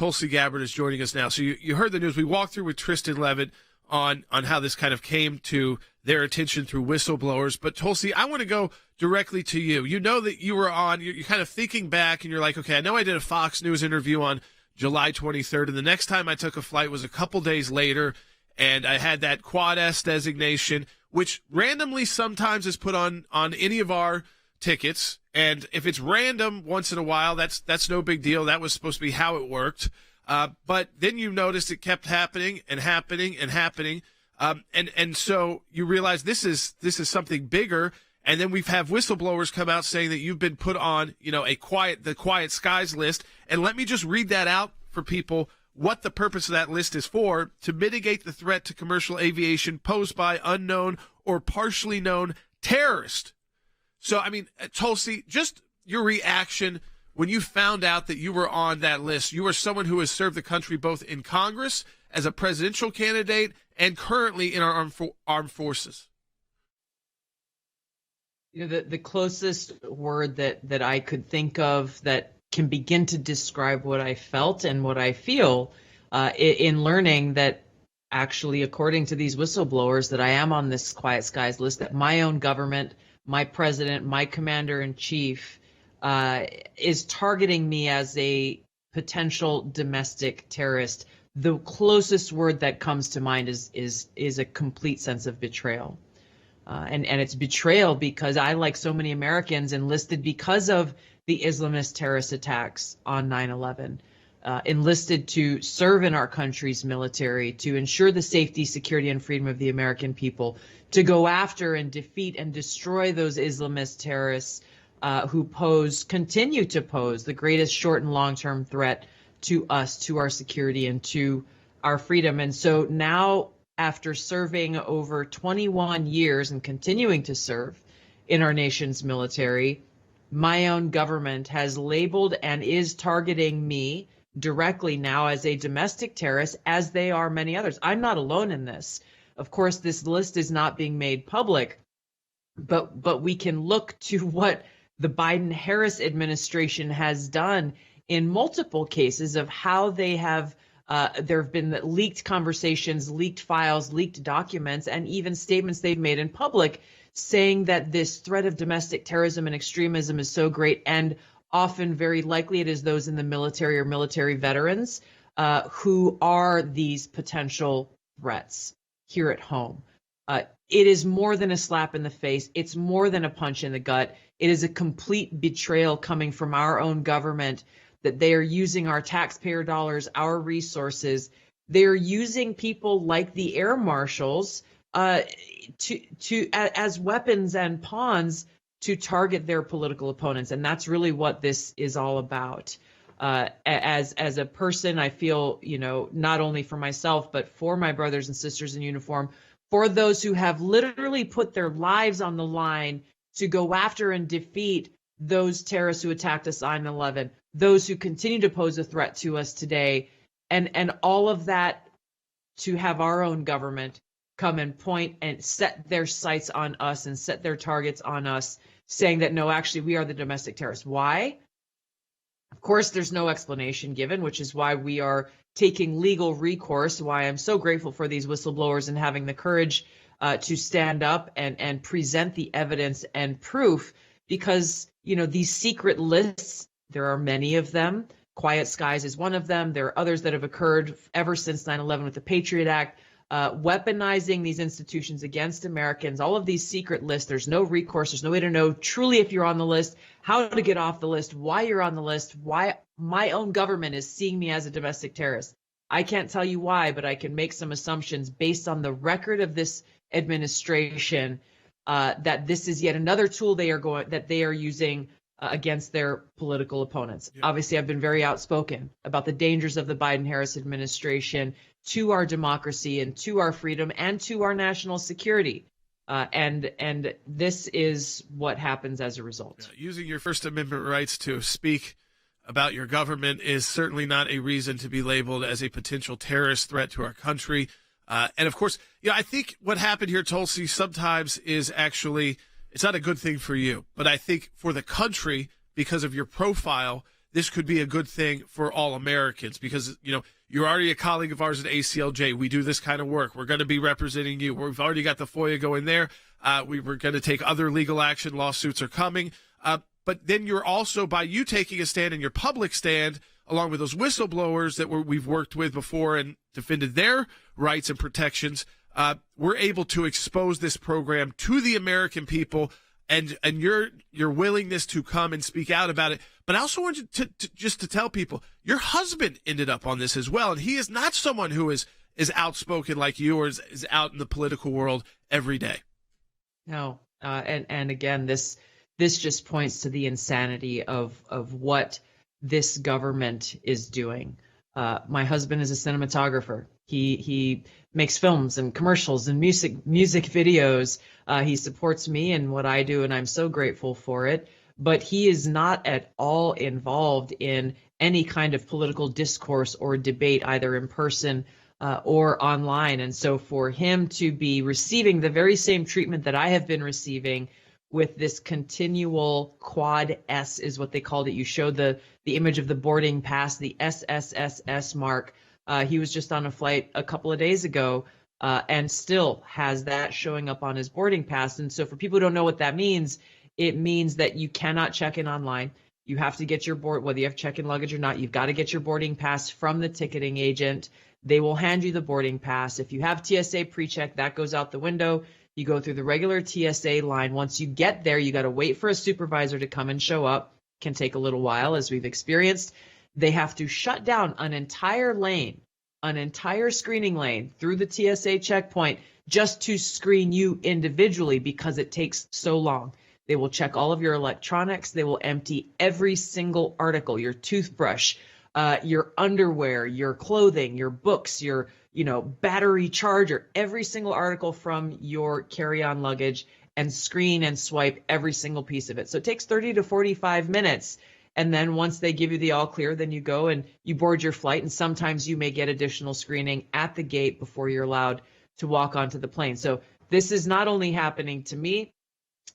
Tulsi Gabbard is joining us now. So you heard the news. We walked through with Tristan Levitt on how this kind of came to their attention through whistleblowers. But Tulsi, I want to go directly to you. You know that you were on, you're kind of thinking back and you're like, okay, I know I did a Fox News interview on July 23rd, and the next time I took a flight was a couple days later, and I had that Quad S designation, which randomly sometimes is put on any of our tickets. And if it's random once in a while, that's no big deal. That was supposed to be how it worked. But then you noticed it kept happening and happening and happening. And so you realize this is something bigger. And then we've had whistleblowers come out saying that you've been put on, the Quiet Skies list. And let me just read that out for people, what the purpose of that list is for: to mitigate the threat to commercial aviation posed by unknown or partially known terrorists. So, I mean, Tulsi, just your reaction when you found out that you were on that list. You are someone who has served the country both in Congress as a presidential candidate and currently in our armed forces. The closest word that I could think of that can begin to describe what I felt and what I feel in learning that actually, according to these whistleblowers, that I am on this Quiet Skies list, that my own government, my president, my commander-in-chief is targeting me as a potential domestic terrorist. The closest word that comes to mind is a complete sense of betrayal. And it's betrayal because I, like so many Americans, enlisted because of the Islamist terrorist attacks on 9/11, enlisted to serve in our country's military, to ensure the safety, security, and freedom of the American people, to go after and defeat and destroy those Islamist terrorists who continue to pose the greatest short and long-term threat to us, to our security, and to our freedom. And so now, after serving over 21 years and continuing to serve in our nation's military, my own government has labeled and is targeting me directly now as a domestic terrorist, as they are many others. I'm not alone in this. Of course, this list is not being made public, but we can look to what the Biden-Harris administration has done in multiple cases of how they have there have been leaked conversations, leaked files, leaked documents, and even statements they've made in public saying that this threat of domestic terrorism and extremism is so great, and often very likely it is those in the military or military veterans who are these potential threats here at home. It is more than a slap in the face. It's more than a punch in the gut. It is a complete betrayal coming from our own government, that they are using our taxpayer dollars, our resources. They're using people like the air marshals as weapons and pawns to target their political opponents. And that's really what this is all about. As a person, I feel, not only for myself, but for my brothers and sisters in uniform, for those who have literally put their lives on the line to go after and defeat those terrorists who attacked us on 9/11, those who continue to pose a threat to us today, and all of that, to have our own government come and point and set their sights on us and set their targets on us, saying that, no, actually, we are the domestic terrorists. Why? Of course, there's no explanation given, which is why we are taking legal recourse, why I'm so grateful for these whistleblowers and having the courage to stand up and present the evidence and proof, because, these secret lists, there are many of them. Quiet Skies is one of them. There are others that have occurred ever since 9/11 with the Patriot Act, weaponizing these institutions against Americans. All of these secret lists, there's no recourse. There's no way to know truly if you're on the list, how to get off the list, why you're on the list, why my own government is seeing me as a domestic terrorist. I can't tell you why, but I can make some assumptions based on the record of this administration that this is yet another tool they are using against their political opponents. Yeah. Obviously, I've been very outspoken about the dangers of the Biden-Harris administration to our democracy and to our freedom and to our national security. And this is what happens as a result. Yeah, using your First Amendment rights to speak about your government is certainly not a reason to be labeled as a potential terrorist threat to our country. And of course, I think what happened here, Tulsi, sometimes is actually, it's not a good thing for you, but I think for the country, because of your profile, this could be a good thing for all Americans because, you're already a colleague of ours at ACLJ. We do this kind of work. We're going to be representing you. We've already got the FOIA going there. We were going to take other legal action. Lawsuits are coming. But then you're also, by you taking a stand and your public stand, along with those whistleblowers that we've worked with before and defended their rights and protections, we're able to expose this program to the American people and your willingness to come and speak out about it. But I also want you to tell people your husband ended up on this as well, and he is not someone who is outspoken like you or is out in the political world every day. No, and again, this just points to the insanity of what this government is doing. My husband is a cinematographer. He makes films and commercials and music videos. He supports me in what I do, and I'm so grateful for it. But he is not at all involved in any kind of political discourse or debate, either in person or online. And so for him to be receiving the very same treatment that I have been receiving with this continual quad S is what they called it. You showed the image of the boarding pass, the SSSS mark. He was just on a flight a couple of days ago and still has that showing up on his boarding pass. And so for people who don't know what that means, it means that you cannot check in online. You have to get your whether you have check-in luggage or not, you've got to get your boarding pass from the ticketing agent. They will hand you the boarding pass. If you have TSA pre-check, that goes out the window. You go through the regular TSA line. Once you get there, you got to wait for a supervisor to come and show up. Can take a little while, as we've experienced. They have to shut down an entire lane, an entire screening lane through the TSA checkpoint just to screen you individually because it takes so long. They will check all of your electronics. They will empty every single article, your toothbrush, your underwear, your clothing, your books, your battery charger, every single article from your carry-on luggage, and screen and swipe every single piece of it. So it takes 30 to 45 minutes. And then once they give you the all clear, then you go and you board your flight. And sometimes you may get additional screening at the gate before you're allowed to walk onto the plane. So this is not only happening to me,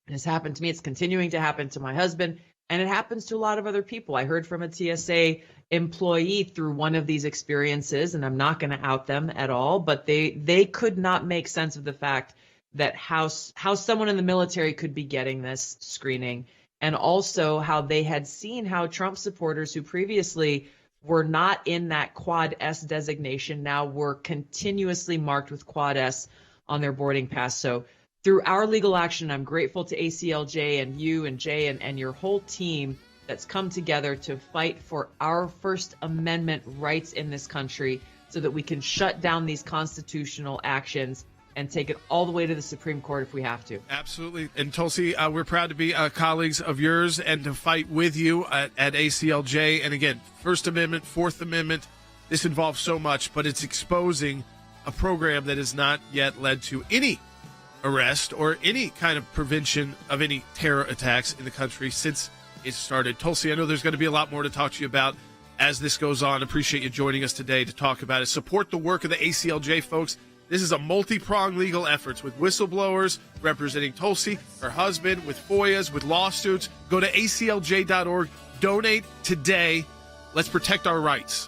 it has happened to me, it's continuing to happen to my husband, and it happens to a lot of other people. I heard from a TSA employee through one of these experiences, and I'm not going to out them at all, but they could not make sense of the fact that how someone in the military could be getting this screening, and also how they had seen how Trump supporters who previously were not in that Quad S designation now were continuously marked with Quad S on their boarding pass. So through our legal action, I'm grateful to ACLJ and you and Jay and your whole team that's come together to fight for our First Amendment rights in this country so that we can shut down these constitutional actions and take it all the way to the Supreme Court if we have to. Absolutely. And Tulsi, we're proud to be colleagues of yours and to fight with you at ACLJ. And again, First Amendment, Fourth Amendment, this involves so much, but it's exposing a program that has not yet led to any arrest or any kind of prevention of any terror attacks in the country since it started. Tulsi, I know there's going to be a lot more to talk to you about as this goes on. Appreciate you joining us today to talk about it. Support the work of the ACLJ, folks. This is a multi-pronged legal efforts with whistleblowers representing Tulsi, her husband, with FOIAs, with lawsuits. Go to aclj.org. Donate today. Let's protect our rights.